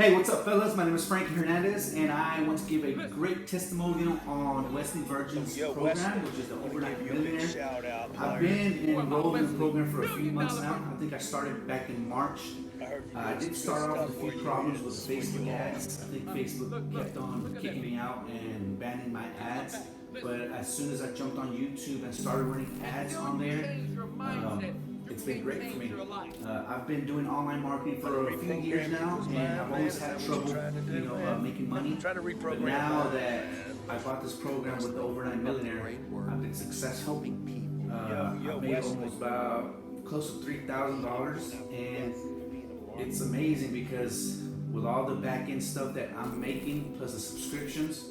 Hey, what's up, fellas? My name is Frankie Hernandez, and I want to give a great testimonial on Wesley Virgin's program, which is the Overnight Millionaire. I've been enrolled in the program for a few months now. I think I started back in March. I did start off with a few problems with Facebook ads. I think Facebook kept on kicking me out and banning my ads. But as soon as I jumped on YouTube and started running ads on there, it's been great for me. I've been doing online marketing for a few years now, and I've always had trouble, making money. But now that I bought this program with the Overnight Millionaire, I've been successful. I've made almost about close to $3,000, and it's amazing because with all the back-end stuff that I'm making, plus the subscriptions,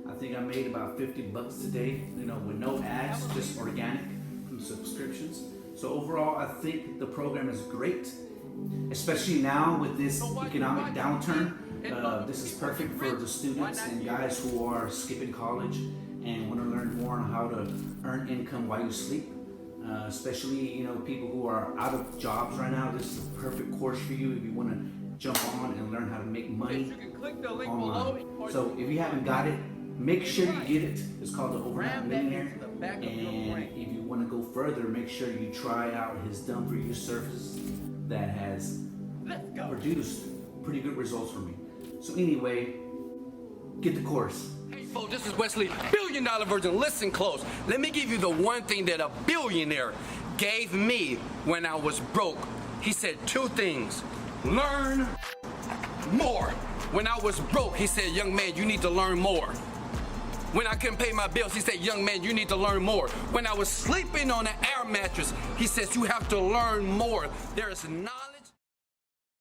I think I made about $50 today, with no ads, just organic from subscriptions. So overall, I think the program is great, especially now with this economic downturn. This is perfect for the students and guys who are skipping college and want to learn more on how to earn income while you sleep. Especially, people who are out of jobs right now. This is a perfect course for you if you want to jump on and learn how to make money online. So if you haven't got it, make sure you get it. It's called the Overnight Millionaire. And if you want to go further, make sure you try out his Done For You service that has produced pretty good results for me. So anyway, get the course. Hey folks, this is Wesley, $1 billion virgin. Listen close. Let me give you the one thing that a billionaire gave me when I was broke. He said two things. Learn more. When I was broke, he said, young man, you need to learn more. When I couldn't pay my bills, he said, young man, you need to learn more. When I was sleeping on an air mattress, he says, you have to learn more. There is not